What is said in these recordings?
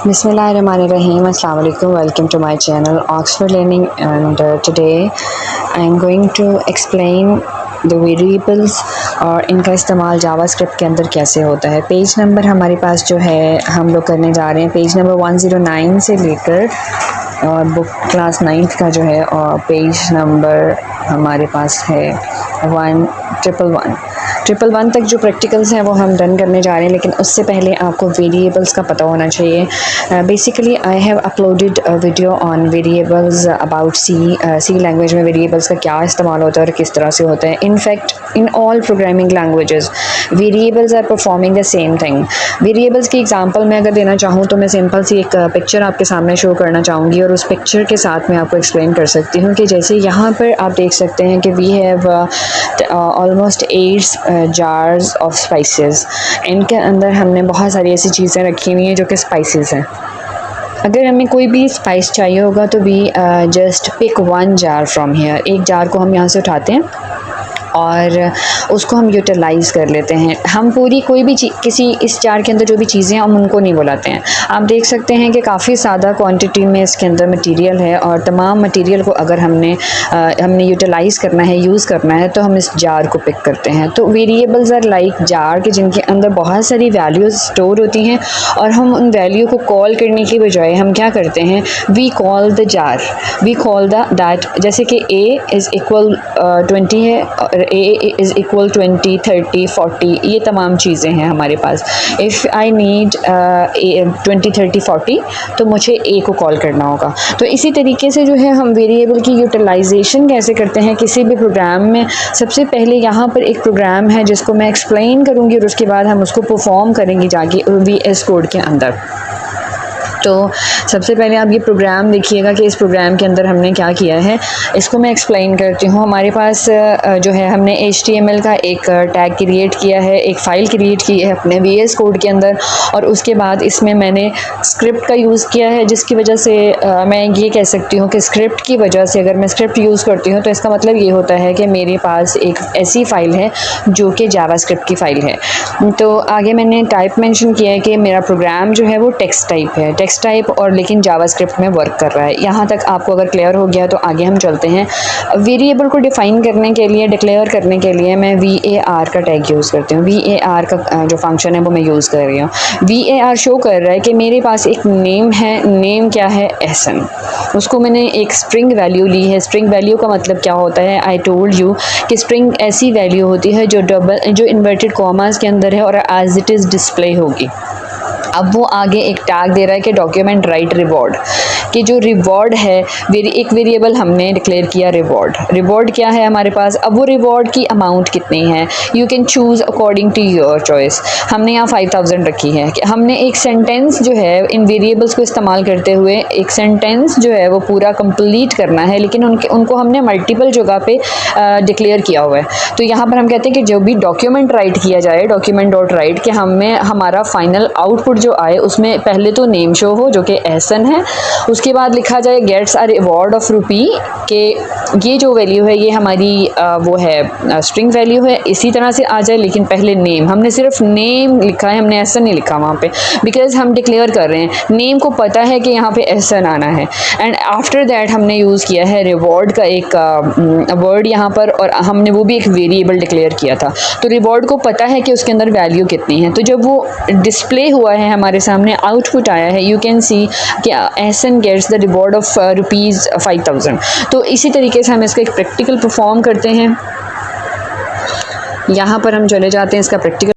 Bismillahirrahmanirrahim. Assalamu alaikum. Welcome to my channel Oxford Learning, and today I am going to explain the variables और इनका इस्तेमाल JavaScript के अंदर कैसे होता है। पेज नंबर हमारे पास जो है हम लोग करने जा रहे हैं पेज नंबर 109 से लेकर और बुक क्लास 9th का जो है और पेज नंबर हमारे पास है 111 तक जो प्रैक्टिकल्स हैं वो हम डन करने जा रहे हैं, लेकिन उससे पहले आपको वेरिएबल्स का पता होना चाहिए। Basically I have uploaded video on variables about C language में वेरिएबल्स का क्या इस्तेमाल होता है और किस तरह से होता है। In fact in all programming languages variables are performing the same thing. Variables की एग्जांपल मैं अगर देना चाहूँ तो मैं सिंपल सी एक पिक्चर आपके सामने शो करना चाहूँगी और उस पिक्चर के साथ मैं आपको एक्सप्लेन कर सकती हूँ कि जैसे यहाँ पर आप देख सकते हैं कि we have almost 8 jars of spices. इनके अंदर हमने बहुत सारी ऐसी चीज़ें रखी हुई हैं जो कि स्पाइसेस हैं। अगर हमें कोई भी स्पाइस चाहिए होगा तो we just pick 1 jar from here. एक जार को हम यहाँ से उठाते हैं और उसको हम यूटिलाइज़ कर लेते हैं। हम पूरी कोई भी किसी इस जार के अंदर जो भी चीज़ें हैं हम उनको नहीं बुलाते हैं। आप देख सकते हैं कि काफ़ी ज़्यादा क्वांटिटी में इसके अंदर मटेरियल है और तमाम मटेरियल को अगर हमने यूटिलाइज़ करना है, यूज़ करना है, तो हम इस जार को पिक करते हैं। तो वेरिएबल्स आर लाइक जार के जिनके अंदर बहुत सारी वैल्यूज़ स्टोर होती हैं और हम उन वैल्यू को कॉल करने की बजाय हम क्या करते हैं, we call the jar, we call that. जैसे कि a इज़ इक्वल 20 है और a इज़ इक्वल 20, 30, 40, ये तमाम चीज़ें हैं हमारे पास। इफ़ आई नीड 20, 30, 40 तो मुझे a को कॉल करना होगा। तो इसी तरीके से जो है हम वेरिएबल की यूटिलाइजेशन कैसे करते हैं किसी भी प्रोग्राम में। सबसे पहले यहाँ पर एक प्रोग्राम है जिसको मैं एक्सप्लेन करूँगी और उसके बाद हम उसको परफॉर्म करेंगे जाके VS कोड के अंदर। तो सबसे पहले आप ये प्रोग्राम देखिएगा कि इस प्रोग्राम के अंदर हमने क्या किया है, इसको मैं एक्सप्लेन करती हूँ। हमारे पास जो है हमने HTML का एक टैग क्रिएट किया है, एक फ़ाइल क्रिएट की है अपने VS कोड के अंदर और उसके बाद इसमें मैंने स्क्रिप्ट का यूज़ किया है, जिसकी वजह से मैं ये कह सकती हूँ कि स्क्रिप्ट की वजह से अगर मैं स्क्रिप्ट यूज़ करती हूँ तो इसका मतलब ये होता है कि मेरे पास एक ऐसी फ़ाइल है जो कि जावास्क्रिप्ट की फ़ाइल है। तो आगे मैंने टाइप मेंशन किया है कि मेरा प्रोग्राम जो है वो टेक्स्ट टाइप है, टेक्स्ट टाइप और लेकिन जावास्क्रिप्ट में वर्क कर रहा है। यहाँ तक आपको अगर क्लियर हो गया तो आगे हम चलते हैं। वेरिएबल को डिफ़ाइन करने के लिए, डिक्लेयर करने के लिए मैं var का टैग यूज़ करती हूँ। var का जो फंक्शन है वो मैं यूज़ कर रही हूँ। var शो कर रहा है कि मेरे पास एक नेम है, नेम क्या है, एहसन। उसको मैंने एक स्ट्रिंग वैल्यू ली है। स्ट्रिंग वैल्यू का मतलब क्या होता है, आई टोल्ड यू कि स्ट्रिंग ऐसी वैल्यू होती है जो इन्वर्टेड कॉमास के अंदर है और एज इट इज़ डिस्प्ले होगी। अब वो आगे एक टैग दे रहा है कि डॉक्यूमेंट राइट रिवॉर्ड, कि जो रिवॉर्ड है एक वेरिएबल हमने डिक्लेयर किया रिवॉर्ड। रिवॉर्ड क्या है हमारे पास, अब वो रिवॉर्ड की अमाउंट कितनी है, you can choose according to your choice. हमने यहाँ 5000 रखी है। कि हमने एक सेंटेंस जो है इन वेरिएबल्स को इस्तेमाल करते हुए एक सेंटेंस जो है वो पूरा कंप्लीट करना है, लेकिन उनको हमने मल्टीपल जगह पे डिक्लेयर किया हुआ है। तो यहाँ पर हम कहते हैं कि जो भी डॉक्यूमेंट राइट किया जाए, डॉक्यूमेंट डॉट राइट, कि हमें हमारा फाइनल आउटपुट जो आए उसमें पहले तो नेम शो हो जो कि एहसन है, उसके बाद लिखा जाए gets a reward of rupee, के ये जो वैल्यू है ये हमारी वो है स्ट्रिंग वैल्यू है, इसी तरह से आ जाए। लेकिन पहले नेम, हमने सिर्फ नेम लिखा है, हमने एहसन नहीं लिखा वहाँ पे, बिकॉज हम डिक्लेयर कर रहे हैं, नेम को पता है कि यहाँ पे एहसन आना है। एंड आफ्टर दैट हमने यूज़ किया है रिवॉर्ड का एक वर्ड यहाँ पर, और हमने वो भी एक वेरिएबल डिक्लेयर किया था। तो रिवॉर्ड को पता है कि उसके अंदर वैल्यू कितनी है। तो जब वो डिस्प्ले हुआ है हमारे सामने, आउटपुट आया है, यू कैन सी कि Ehsan gets the reward of ₹5000। तो इसी तरीके से हम इसका एक प्रैक्टिकल परफॉर्म करते हैं। यहाँ पर हम चले जाते हैं इसका प्रैक्टिकल।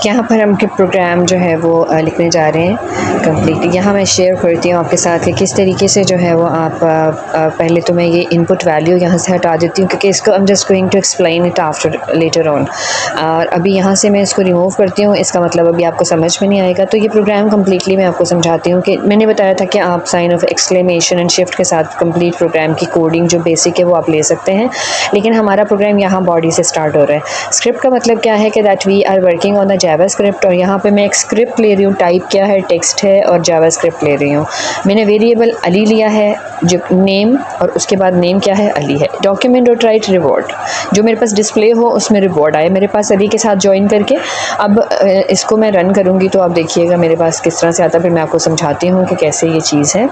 यहाँ पर हम प्रोग्राम जो है वो लिखने जा रहे हैं कंप्लीट। यहाँ मैं शेयर करती हूँ आपके साथ कि किस तरीके से जो है वो आप पहले तो मैं ये इनपुट वैल्यू यहाँ से हटा देती हूँ क्योंकि इसको I am just going to explain it after later on. और अभी यहाँ से मैं इसको रिमूव करती हूँ, इसका मतलब अभी आपको समझ में नहीं आएगा। तो ये प्रोग्राम कम्प्लीटली मैं आपको समझाती हूँ कि मैंने बताया था कि आप sign of exclamation and shift के साथ कंप्लीट प्रोग्राम की कोडिंग जो बेसिक है वो आप ले सकते हैं, लेकिन हमारा प्रोग्राम यहाँ बॉडी से स्टार्ट हो रहा है। स्क्रिप्ट का मतलब क्या है कि that we are working on the JavaScript, और यहाँ पे मैं एक स्क्रिप्ट ले रही हूँ, टाइप क्या है, टेक्स्ट है, और जावास्क्रिप्ट ले रही हूँ। मैंने वेरिएबल अली लिया है, जो नेम, और उसके बाद नेम क्या है, अली है। डॉक्यूमेंट डॉट राइट रिवॉर्ड, जो मेरे पास डिस्प्ले हो उसमें रिवॉर्ड आए मेरे पास अली के साथ ज्वाइन करके। अब इसको मैं रन करूँगी तो आप देखिएगा मेरे पास किस तरह से आता है, फिर मैं आपको समझाती हूँ कि कैसे ये चीज़ है।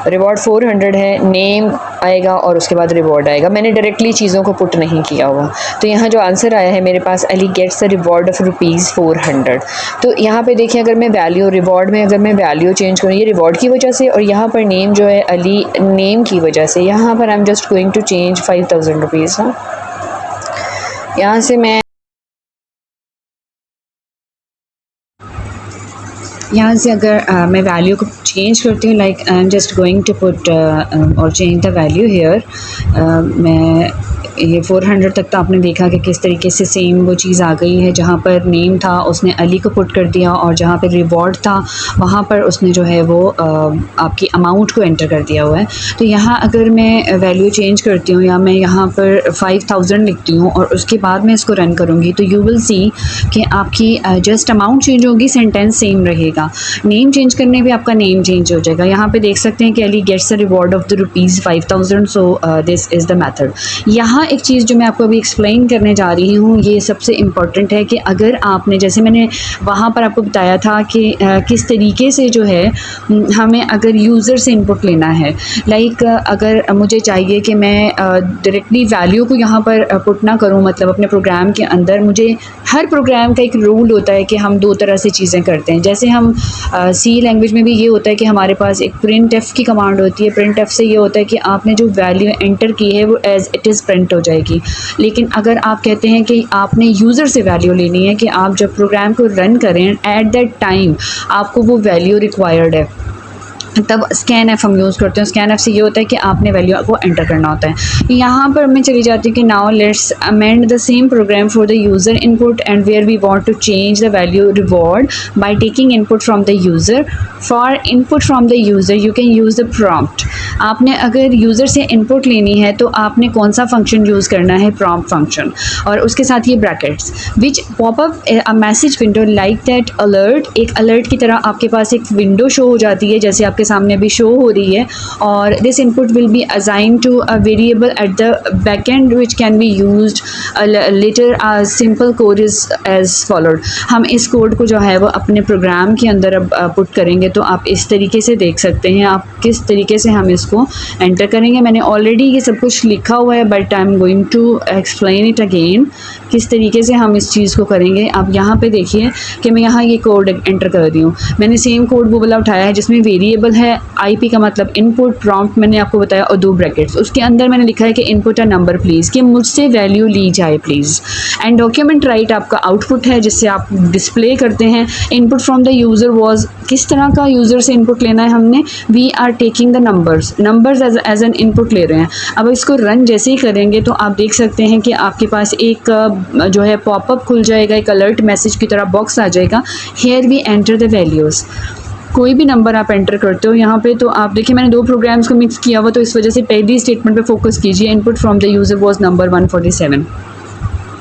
रिवॉर्ड 400 है, नेम आएगा और उसके बाद रिवॉर्ड आएगा। मैंने डायरेक्टली चीज़ों को पुट नहीं किया हुआ, तो यहाँ जो आंसर आया है मेरे पास, Ali gets the reward of ₹400। तो यहाँ पे देखिए, अगर मैं वैल्यू रिवॉर्ड में अगर मैं वैल्यू चेंज करूँ, ये रिवॉर्ड की वजह से, और यहाँ पर नेम जो है अली नेम की वजह से, यहाँ पर I am just going to change ₹5000। हाँ, यहाँ से मैं यहाँ से अगर मैं वैल्यू को चेंज करती हूँ, like I am just going to put और चेंज द वैल्यू हेयर। मैं ये 400 तक तो आपने देखा कि किस तरीके से सेम वो चीज़ आ गई है। जहाँ पर नेम था उसने अली को पुट कर दिया, और जहाँ पर रिवॉर्ड था वहाँ पर उसने जो है वो आपकी अमाउंट को एंटर कर दिया हुआ है। तो यहाँ अगर मैं वैल्यू चेंज करती हूँ, या मैं यहाँ पर 5000 लिखती हूँ और उसके बाद मैं इसको रन करूँगी, तो यू विल सी कि आपकी जस्ट अमाउंट चेंज होगी, सेंटेंस सेम रहेगा। नेम चेंज करने पे आपका नेम चेंज हो जाएगा। यहाँ पे देख सकते हैं कि Ali gets the reward of the ₹5000, so this is the method. यहाँ एक चीज़ जो मैं आपको अभी एक्सप्लेन करने जा रही हूँ, ये सबसे इम्पॉर्टेंट है कि अगर आपने, जैसे मैंने वहाँ पर आपको बताया था कि किस तरीके से जो है हमें अगर यूज़र से इनपुट लेना है, लाइक अगर मुझे चाहिए कि मैं डायरेक्टली वैल्यू को यहाँ पर पुट ना करूँ, मतलब अपने प्रोग्राम के अंदर मुझे, हर प्रोग्राम का एक रूल होता है कि हम दो तरह से चीज़ें करते हैं। जैसे हम सी लैंग्वेज में भी ये होता है कि हमारे पास एक प्रिंट एफ की कमांड होती है। प्रिंट एफ से ये होता है कि आपने जो वैल्यू एंटर की है वो एज इट इज़ प्रिंट हो जाएगी। लेकिन अगर आप कहते हैं कि आपने यूज़र से वैल्यू लेनी है, कि आप जब प्रोग्राम को रन करें एट दैट टाइम आपको वो वैल्यू रिक्वायर्ड है, तब स्कैन एफ हम यूज़ करते हैं। स्कैन एफ से ये होता है कि आपने वैल्यू को एंटर करना होता है। यहाँ पर मैं चली जाती हूँ कि now let's amend the same program for the user input and where we want to change the value reward by taking input from the user. For input from the user you can use the prompt. आपने अगर user से input लेनी है तो आपने कौन सा function use करना है, प्रॉम्प्ट फंक्शन, और उसके साथ ये brackets which pop up a message window like that alert. एक अलर्ट की तरह आपके पास एक विंडो शो हो जाती है, जैसे आपके सामने भी शो हो रही है। और this input will be assign to a variable at the back end which can be used later. Simple code is as followed. हम इस कोड को जो है वो अपने प्रोग्राम के अंदर अब पुट करेंगे, तो आप इस तरीके से देख सकते हैं आप किस तरीके से हम इसको एंटर करेंगे। मैंने ऑलरेडी ये सब कुछ लिखा हुआ है, but I am going to explain it again किस तरीके से हम इस चीज़ को करेंगे। आप यहाँ पे देखिए कि मैं यहाँ ये कोड एंटर कर रही हूँ। मैंने सेम कोड वो वाला उठाया है जिसमें वेरिएबल है, आईपी का मतलब इनपुट, प्रॉम्प्ट मैंने आपको बताया, और दो ब्रैकेट्स। उसके अंदर मैंने लिखा है कि इनपुट अ नंबर प्लीज़, कि मुझसे वैल्यू ली जाए प्लीज़। एंड डॉक्यूमेंट राइट आपका आउटपुट है जिससे आप डिस्प्ले करते हैं। Input from the user was, किस तरह का यूज़र से इनपुट लेना है हमने, we are taking the numbers as an input ले रहे हैं। अब इसको रन जैसे ही करेंगे तो आप देख सकते हैं कि आपके पास एक जो है पॉपअप खुल जाएगा, एक अलर्ट मैसेज की तरह बॉक्स आ जाएगा। Here we enter the values. कोई भी नंबर आप एंटर करते हो यहाँ पे, तो आप देखिए मैंने दो प्रोग्राम्स को मिक्स किया हुआ, तो इस वजह से पहली स्टेटमेंट पे फोकस कीजिए। Input from the user was number 147।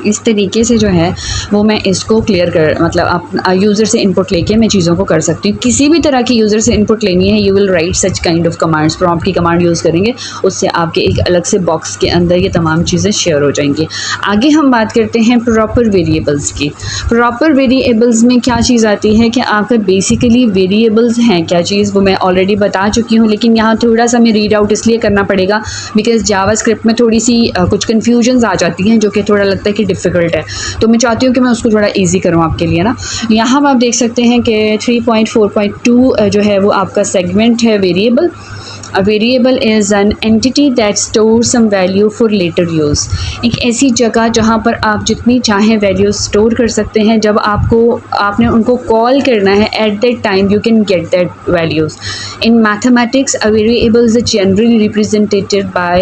इस तरीके से जो है वो मैं इसको क्लियर कर, मतलब आप यूज़र से इनपुट लेके मैं चीज़ों को कर सकती हूँ। किसी भी तरह की यूज़र से इनपुट लेनी है, you will write such kind of commands. Prompt की कमांड यूज़ करेंगे, उससे आपके एक अलग से बॉक्स के अंदर ये तमाम चीज़ें शेयर हो जाएंगी। आगे हम बात करते हैं प्रॉपर वेरिएबल्स की। प्रॉपर वेरिएबल्स में क्या चीज़ आती है कि आपका बेसिकली वेरिएबल्स हैं क्या चीज़, वो मैं ऑलरेडी बता चुकी हूँ, लेकिन यहाँ थोड़ा सा मैं रीड आउट इसलिए करना पड़ेगा बिकॉज जावास्क्रिप्ट में थोड़ी सी कुछ कन्फ्यूजन्स आ जाती हैं जो कि थोड़ा लगता है कि डिफ़िकल्ट है, तो मैं चाहती हूँ कि मैं उसको थोड़ा इजी करूँ आपके लिए ना। यहाँ आप देख सकते हैं कि 3.4.2 जो है वो आपका सेगमेंट है variable. A variable is an entity that stores some value for later use। एक ऐसी जगह जहाँ पर आप जितनी चाहें वैल्यू स्टोर कर सकते हैं, जब आपने उनको कॉल करना है at that time you can get that values. In mathematics a variable is generally represented by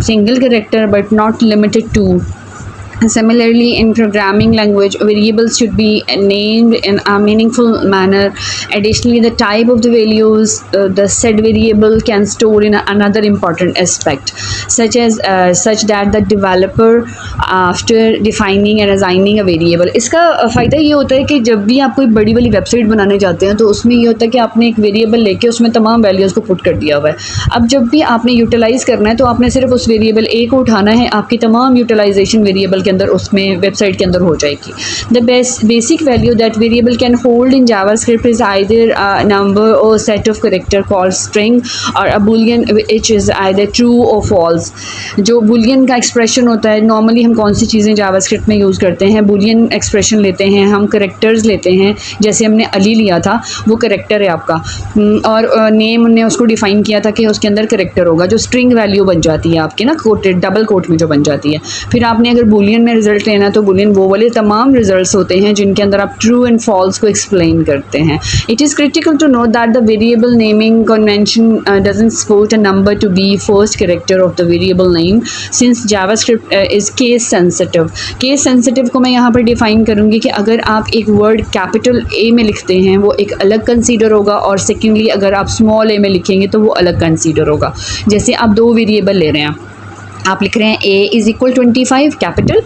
single character but not limited to Similarly, in programming language, variables should be named in a meaningful manner. Additionally, the type of the values the said variable can store in another important aspect, such that the developer, after defining and assigning a variable, इसका फ़ायदा ये होता है कि जब भी आप कोई बड़ी वाली वेबसाइट बनाने जाते हैं तो उसमें ये होता है कि आपने एक वेरिएबल लेके उसमें तमाम वैल्यूज़ को पुट कर दिया हुआ है। अब जब भी आपने यूटिलाइज़ करना है तो आपने सिर्फ उस वेरिएबल ए को उठाना है, आपकी तमाम यूटिलाइजेशन वेरिएबल के अंदर उसमें वेबसाइट के अंदर हो जाएगी। The basic value that variable can hold in JavaScript is either number or set of character called string or a boolean which is either true or false. जो बूलियन का expression होता है, नॉर्मली हम कौन सी चीज़ें जावास्क्रिप्ट में use करते हैं, बूलियन एक्सप्रेशन लेते हैं, हम करेक्टर्स लेते हैं, जैसे हमने अली लिया था वो करेक्टर है आपका, और नेम ने उसको डिफ़ाइन किया था कि उसके अंदर करेक्टर होगा, जो स्ट्रिंग वैल्यू बन जाती है आपकी ना कोटेड डबल कोट में जो बन जाती है। फिर आपने अगर बूलियन में रिजल्ट लेना है तो बूलियन वो वाले तमाम रिजल्ट्स होते हैं जिनके अंदर आप ट्रू एंड फॉल्स को एक्सप्लेन करते हैं। It is critical to note that the variable naming convention doesn't support a number to be first character of the variable name since JavaScript is case sensitive. Case sensitive को मैं यहाँ पर define करूँगी कि अगर आप एक वर्ड कैपिटल ए में लिखते हैं वो एक अलग कंसीडर होगा, और सेकेंडली अगर आप स्मॉल ए में लिखेंगे तो वो अलग कंसीडर होगा। जैसे आप दो वेरिएबल ले रहे हैं, आप लिख रहे हैं a is equal 25 capital,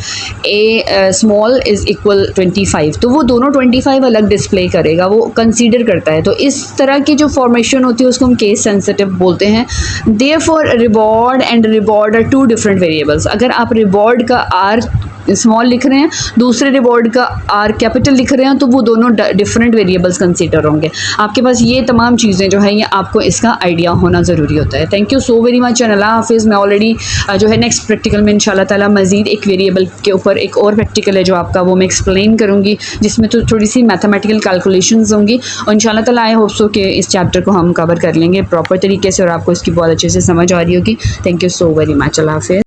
a small is equal 25, तो वो दोनों 25 अलग डिस्प्ले करेगा, वो कंसीडर करता है। तो इस तरह की जो फॉर्मेशन होती है उसको हम केस सेंसिटिव बोलते हैं। Therefore reward and reward are two different variables. अगर आप रिवॉर्ड का आर स्मॉल लिख रहे हैं, दूसरे रिवॉर्ड का आर कैपिटल लिख रहे हैं, तो वो दोनों डिफरेंट वेरिएबल्स कंसीडर होंगे। आपके पास ये तमाम चीज़ें जो है ये आपको इसका आइडिया होना ज़रूरी होता है। Thank you so very much and Allah हाफिज़। मैं ऑलरेडी जो है नेक्स्ट प्रैक्टिकल में इंशाल्लाह ताला मज़ीद एक वेरिएबल के ऊपर एक और प्रैक्टिकल है जो आपका, वो मैं एक्सप्लेन करूँगी, जिसमें तो थोड़ी सी मैथमेटिकल कैलकुलेशंस होंगी, और इंशाल्लाह ताला आई होप सो कि इस चैप्टर को हम कवर कर लेंगे प्रॉपर तरीके से और आपको इसकी बहुत अच्छे से समझ आ रही होगी। Thank you so very much. Allah हाफिज़।